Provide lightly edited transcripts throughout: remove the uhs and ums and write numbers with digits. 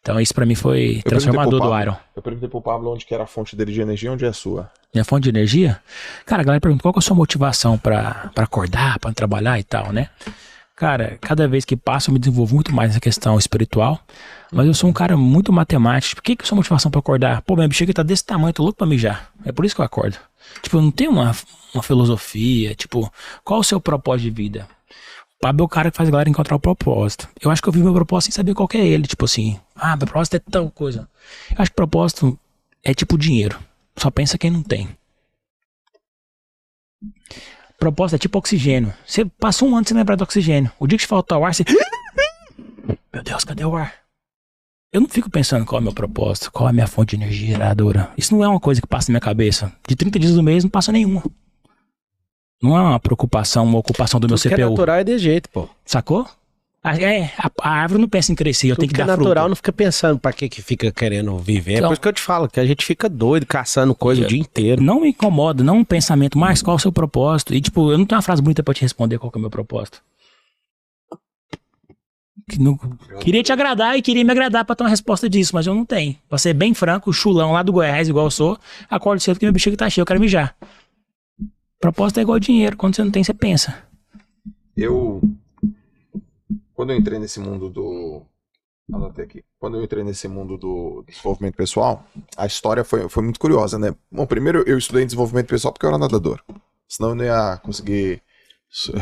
Então isso pra mim foi transformador do Iron. Eu perguntei pro Pablo onde que era a fonte dele de energia, onde é a sua? Minha fonte de energia? Cara, a galera pergunta qual que é a sua motivação pra acordar, pra trabalhar e tal, né? Cara, cada vez que passa eu me desenvolvo muito mais nessa questão espiritual, mas eu sou um cara muito matemático. Por que que é a sua motivação pra acordar? Pô, minha bexiga tá desse tamanho, tô louco pra mijar. É por isso que eu acordo. Tipo, eu não tenho uma filosofia, tipo, qual o seu propósito de vida? O Pablo é o cara que faz a galera encontrar o propósito. Eu acho que eu vivo meu propósito sem saber qual que é ele. Tipo assim, meu propósito é tal coisa. Eu acho que propósito é tipo dinheiro. Só pensa quem não tem. Propósito é tipo oxigênio. Você passou um ano sem lembrar do oxigênio. O dia que te faltar o ar, você... Meu Deus, cadê o ar? Eu não fico pensando qual é o meu propósito, qual é a minha fonte de energia geradora. Isso não é uma coisa que passa na minha cabeça. De 30 dias do mês não passa nenhuma. Não é uma preocupação, uma ocupação do meu CPU. Tudo que é natural é de jeito, pô. Sacou? A árvore não pensa em crescer, eu tenho que dar fruta. Tudo que é natural não fica pensando pra que fica querendo viver. Então, é por isso que eu te falo, que a gente fica doido, caçando coisa o dia inteiro. Não me incomoda, não um pensamento, mas qual é o seu propósito? E tipo, eu não tenho uma frase bonita pra te responder qual que é o meu propósito. Queria te agradar e queria me agradar pra ter uma resposta disso, mas eu não tenho. Pra ser bem franco, chulão lá do Goiás, igual eu sou, acordo cedo que minha bexiga tá cheia, eu quero mijar. Propósito é igual dinheiro, quando você não tem, você pensa. Quando eu entrei nesse mundo do... Anotei aqui. Quando eu entrei nesse mundo do desenvolvimento pessoal, a história foi muito curiosa, né? Bom, primeiro eu estudei em desenvolvimento pessoal porque eu era nadador. Senão eu não ia conseguir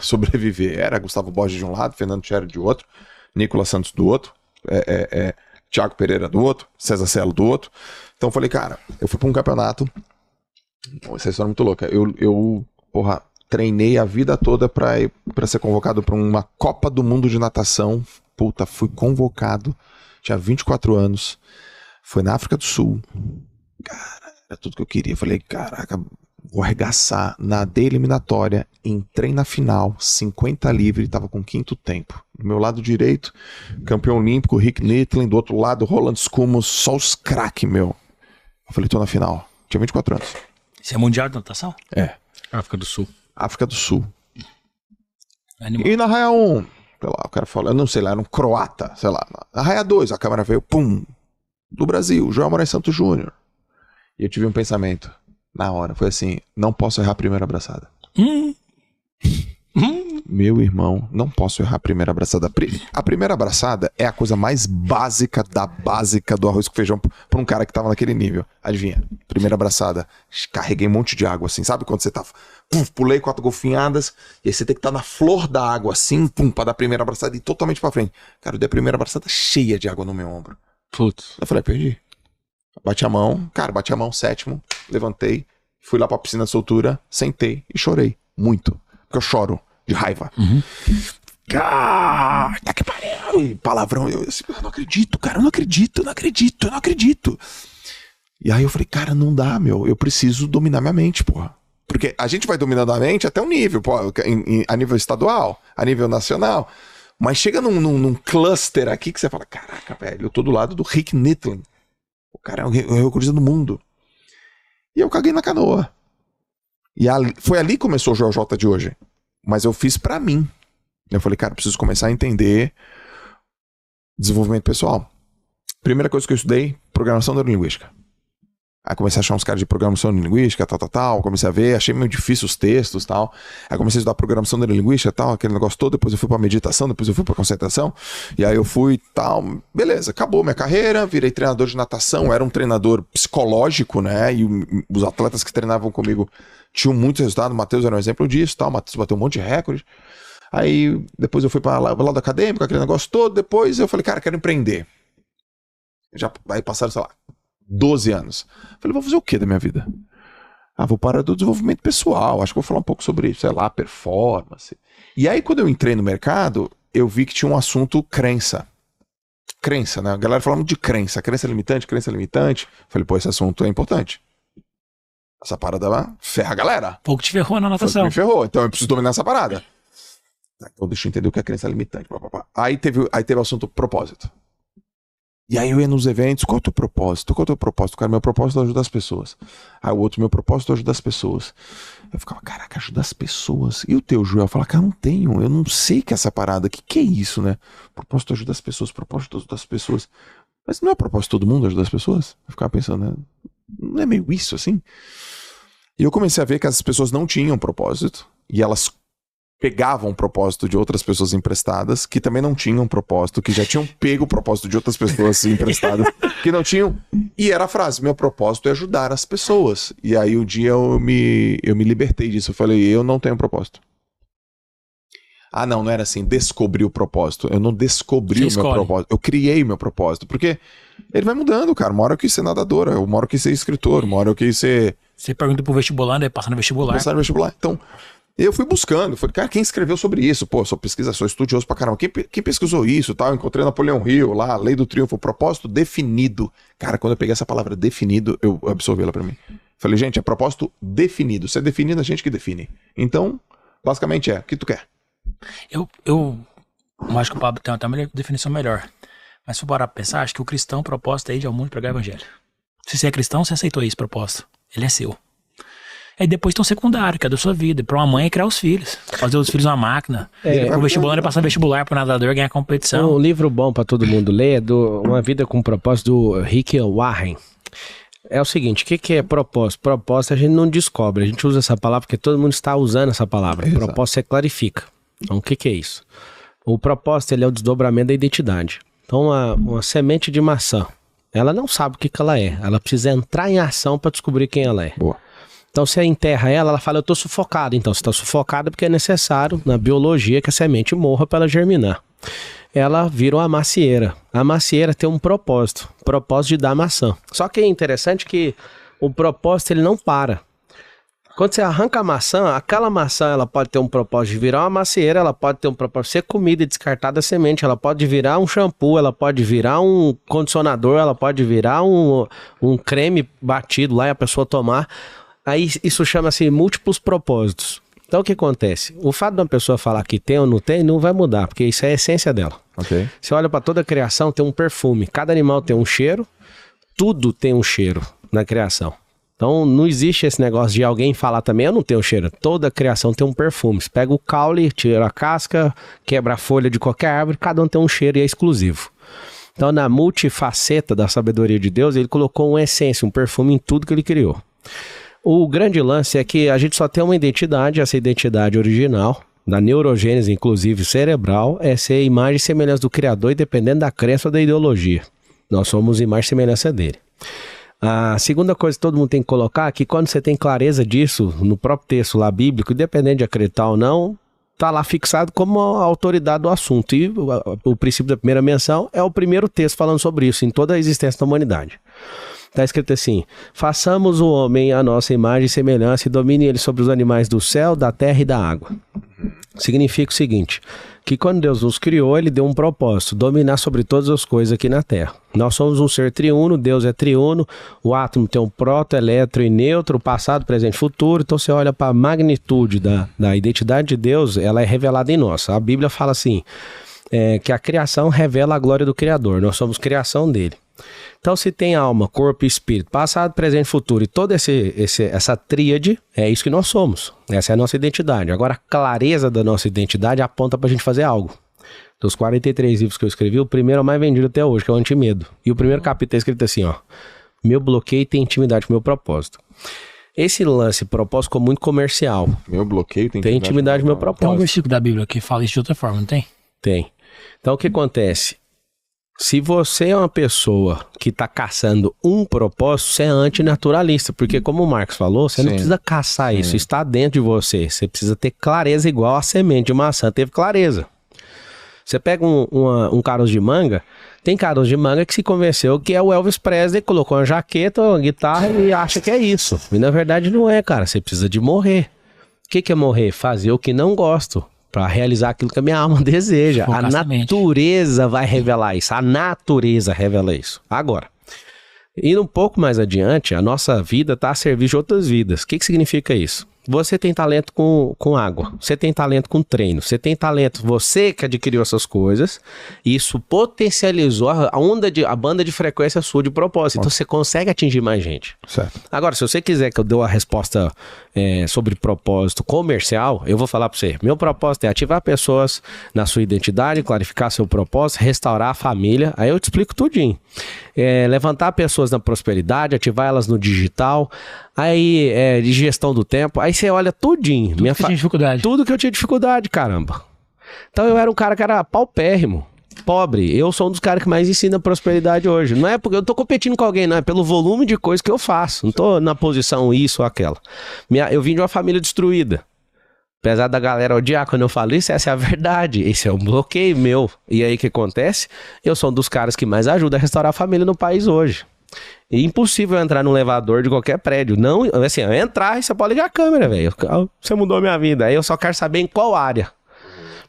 sobreviver. Era Gustavo Borges de um lado, Fernando Scherer de outro, Nicolas Santos do outro, Thiago Pereira do outro, César Cielo do outro. Então eu falei, cara, eu fui pra um campeonato. Essa história é muito louca. Eu treinei a vida toda pra ser convocado pra uma Copa do Mundo de natação. Puta, fui convocado. Tinha 24 anos. Foi na África do Sul. Cara, era tudo que eu queria. Falei, caraca, vou arregaçar. Nadei eliminatória. Entrei na final. 50 livre. Tava com quinto tempo. Do meu lado direito, campeão olímpico, Rick Nittling. Do outro lado, Roland Skumos. Só os craque, meu. Eu falei, tô na final. Tinha 24 anos. Isso é mundial de natação? É. África do Sul. África do Sul. Animal. E na raia 1, sei lá, o cara falou, eu não sei lá, era um croata, sei lá. Na raia 2, a câmera veio, pum, do Brasil, João Moraes Santos Júnior. E eu tive um pensamento, na hora, foi assim, não posso errar a primeira abraçada. Meu irmão, não posso errar a primeira abraçada. A primeira abraçada é a coisa mais básica da básica do arroz com feijão pra um cara que tava naquele nível. Adivinha? Primeira abraçada. Carreguei um monte de água, assim. Sabe quando você tá... pulei 4 golfinhadas e aí você tem que estar na flor da água, assim, pra dar a primeira abraçada e ir totalmente pra frente. Cara, eu dei a primeira abraçada cheia de água no meu ombro. Putz. Eu falei, perdi. Bati a mão, sétimo, levantei, fui lá pra piscina de soltura, sentei e chorei. Muito. Porque eu choro. De raiva. Tá que pariu. Palavrão. Eu não acredito, cara. Eu não acredito. E aí eu falei, cara, não dá, meu. Eu preciso dominar minha mente, porra. Porque a gente vai dominando a mente até um nível, pô, a nível estadual, a nível nacional. Mas chega num cluster aqui que você fala, caraca, velho, eu tô do lado do Rick Nittling. O cara é o recordista do mundo. E eu caguei na canoa. E foi ali que começou o JJ de hoje. Mas eu fiz pra mim. Eu falei, cara, preciso começar a entender desenvolvimento pessoal. Primeira coisa que eu estudei, programação neurolinguística. Aí comecei a achar uns caras de programação neurolinguística, tal. Comecei a ver, achei meio difícil os textos, tal. Aí comecei a estudar programação neurolinguística, tal, aquele negócio todo. Depois eu fui pra meditação, depois eu fui pra concentração. E aí eu fui, tal. Beleza, acabou minha carreira, virei treinador de natação. Era um treinador psicológico, né? E os atletas que treinavam comigo tinham muito resultado. O Matheus era um exemplo disso, tal. O Matheus bateu um monte de recorde. Aí depois eu fui para lado acadêmico, aquele negócio todo. Depois eu falei, cara, quero empreender. Aí passaram, sei lá, 12 anos. Falei, vou fazer o que da minha vida? Vou parar do desenvolvimento pessoal. Acho que vou falar um pouco sobre, sei lá, performance. E aí quando eu entrei no mercado, eu vi que tinha um assunto crença. Crença, né? A galera falando de crença. Crença limitante. Falei, pô, esse assunto é importante. Essa parada ferra a galera. Pouco te ferrou na natação. Me ferrou, então eu preciso dominar essa parada. Então deixa eu entender o que é crença limitante. Aí teve o assunto propósito. E aí eu ia nos eventos, qual é o teu propósito? Cara, meu propósito é ajudar as pessoas. Aí o outro, meu propósito é ajudar as pessoas. Eu ficava, caraca, ajudar as pessoas. E o teu, Joel? Eu falava, cara, eu não sei que é essa parada. Que é isso, né? Propósito é ajudar as pessoas, propósito é ajudar as pessoas. Mas não é propósito de todo mundo ajudar as pessoas? Eu ficava pensando, né? Não é meio isso assim? E eu comecei a ver que as pessoas não tinham propósito e elas pegavam o propósito de outras pessoas emprestadas que também não tinham propósito, que já tinham pego o propósito de outras pessoas emprestadas que não tinham. E era a frase, meu propósito é ajudar as pessoas. E aí um dia eu me libertei disso. Eu falei, eu não tenho propósito. Ah, não era assim, descobri o propósito. Eu não descobri o meu propósito. Eu criei o meu propósito. Porque ele vai mudando, cara. Uma hora eu quis ser nadadora, uma hora eu quis ser escritor, uma hora eu quis ser... Você pergunta pro vestibular, né? Passa no vestibular. Passar no vestibular. Então, eu fui buscando. Falei, cara, quem escreveu sobre isso? Pô, sou pesquisa, sou estudioso pra caramba. Quem pesquisou isso? Tal? Eu encontrei Napoleão Hill lá, Lei do Triunfo, propósito definido. Cara, quando eu peguei essa palavra definido, eu absorvi ela pra mim. Falei, gente, é propósito definido. Se é definido, a gente que define. Então, basicamente o que tu quer? Eu acho que o Pablo tem uma definição melhor. Mas se for parar pra pensar, acho que o cristão, o propósito é ir ao mundo pregar o evangelho. Se você é cristão, você aceitou esse propósito. Ele é seu. Aí depois tem um secundário, que é da sua vida. Pra uma mãe é criar os filhos. Fazer os filhos uma máquina. O vestibular é passar no vestibular pro nadador ganhar competição. Um livro bom pra todo mundo ler é Uma Vida com Propósito, do Rick Warren. É o seguinte, o que é propósito? Propósito a gente não descobre. A gente usa essa palavra porque todo mundo está usando essa palavra. Exato. Propósito você clarifica. Então o que é isso? O propósito ele é o desdobramento da identidade. Então uma semente de maçã, ela não sabe o que ela é. Ela precisa entrar em ação para descobrir quem ela é. Boa. Então você enterra ela fala, eu estou sufocado. Então você está sufocado porque é necessário na biologia que a semente morra para ela germinar. Ela vira uma macieira. A macieira tem um propósito de dar maçã. Só que é interessante que o propósito ele não para. Quando você arranca a maçã, aquela maçã ela pode ter um propósito de virar uma macieira, ela pode ter um propósito de ser comida e descartar da semente, ela pode virar um shampoo, ela pode virar um condicionador, ela pode virar um creme batido lá e a pessoa tomar. Aí isso chama-se múltiplos propósitos. Então o que acontece? O fato de uma pessoa falar que tem ou não tem, não vai mudar, porque isso é a essência dela. Okay. Você olha para toda a criação, tem um perfume. Cada animal tem um cheiro, tudo tem um cheiro na criação. Então não existe esse negócio de alguém falar também, eu não tenho cheiro. Toda a criação tem um perfume. Você pega o caule, tira a casca, quebra a folha de qualquer árvore, cada um tem um cheiro e é exclusivo. Então na multifaceta da sabedoria de Deus, ele colocou uma essência, um perfume em tudo que ele criou. O grande lance é que a gente só tem uma identidade, essa identidade original, da neurogênese, inclusive cerebral, é ser a imagem e semelhança do Criador, e dependendo da crença ou da ideologia. Nós somos imagem e semelhança dele. A segunda coisa que todo mundo tem que colocar é que quando você tem clareza disso, no próprio texto lá bíblico, independente de acreditar ou não, está lá fixado como a autoridade do assunto. E o princípio da primeira menção é o primeiro texto falando sobre isso, em toda a existência da humanidade. Está escrito assim, façamos o homem a nossa imagem e semelhança e domine ele sobre os animais do céu, da terra e da água. Significa o seguinte, que quando Deus nos criou, ele deu um propósito, dominar sobre todas as coisas aqui na terra. Nós somos um ser triuno, Deus é triuno, o átomo tem um proto, eletro e neutro, passado, presente e futuro. Então você olha para a magnitude da identidade de Deus, ela é revelada em nós. A Bíblia fala assim, que a criação revela a glória do Criador, nós somos criação dele. Então se tem alma, corpo e espírito, passado, presente e futuro, e toda essa tríade, é isso que nós somos. Essa é a nossa identidade. Agora a clareza da nossa identidade aponta pra gente fazer algo. Dos 43 livros que eu escrevi, o primeiro é o mais vendido até hoje, que é o Antimedo. E o primeiro capítulo é escrito assim, ó. Meu bloqueio tem intimidade com o meu propósito. Esse lance, propósito, ficou muito comercial. Meu bloqueio tem intimidade com o meu propósito. Tem um versículo da Bíblia que fala isso de outra forma, não tem? Tem. Então o que acontece? Se você é uma pessoa que está caçando um propósito, você é antinaturalista, porque como o Marcos falou, você não precisa caçar isso, está dentro de você. Você precisa ter clareza igual a semente de maçã teve clareza. Você pega um caroço de manga, tem caroço de manga que se convenceu que é o Elvis Presley, colocou uma jaqueta, uma guitarra e acha que é isso. E na verdade não é, cara, você precisa de morrer. O que é morrer? Fazer o que não gosto. Para realizar aquilo que a minha alma deseja. A natureza vai revelar isso. A natureza revela isso. Agora, indo um pouco mais adiante, a nossa vida está a serviço de outras vidas. O que significa isso? Você tem talento com água, você tem talento com treino, você tem talento, você que adquiriu essas coisas, e isso potencializou a banda de frequência sua de propósito. Então você consegue atingir mais gente. Certo. Agora, se você quiser que eu dê uma resposta sobre propósito comercial, eu vou falar para você. Meu propósito é ativar pessoas na sua identidade, clarificar seu propósito, restaurar a família. Aí eu te explico tudinho. Levantar pessoas na prosperidade, ativar elas no digital. Aí, de gestão do tempo. Aí você olha tudinho. Tudo que você tinha dificuldade. Tudo que eu tinha dificuldade, caramba. Então eu era um cara que era paupérrimo. Pobre, eu sou um dos caras que mais ensina prosperidade hoje. Não é porque eu tô competindo com alguém, não, é pelo volume de coisa que eu faço. Não tô na posição isso ou aquela. Eu vim de uma família destruída. Apesar da galera odiar quando eu falo isso, essa é a verdade. Esse é um bloqueio meu. E aí o que acontece? Eu sou um dos caras que mais ajuda a restaurar a família no país hoje. É impossível entrar no elevador de qualquer prédio. Não, assim, eu entrar e você pode ligar a câmera, velho. Você mudou a minha vida. Aí eu só quero saber em qual área.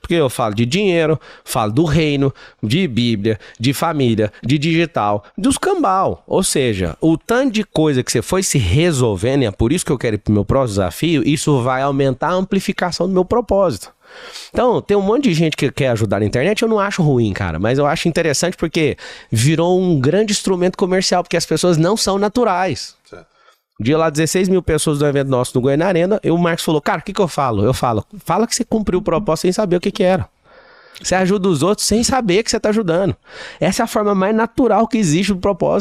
Porque eu falo de dinheiro, falo do reino, de Bíblia, de família, de digital, dos cambal. Ou seja, o tanto de coisa que você foi se resolvendo, e é por isso que eu quero ir pro meu próximo desafio, isso vai aumentar a amplificação do meu propósito. Então, tem um monte de gente que quer ajudar na internet, eu não acho ruim, cara, mas eu acho interessante porque virou um grande instrumento comercial, porque as pessoas não são naturais. Certo. Dia lá, 16 mil pessoas do evento nosso no Goiânia Arena, e o Marcos falou, cara, o que eu falo? Eu falo, fala que você cumpriu o propósito sem saber o que era. Você ajuda os outros sem saber que você está ajudando. Essa é a forma mais natural que existe do propósito,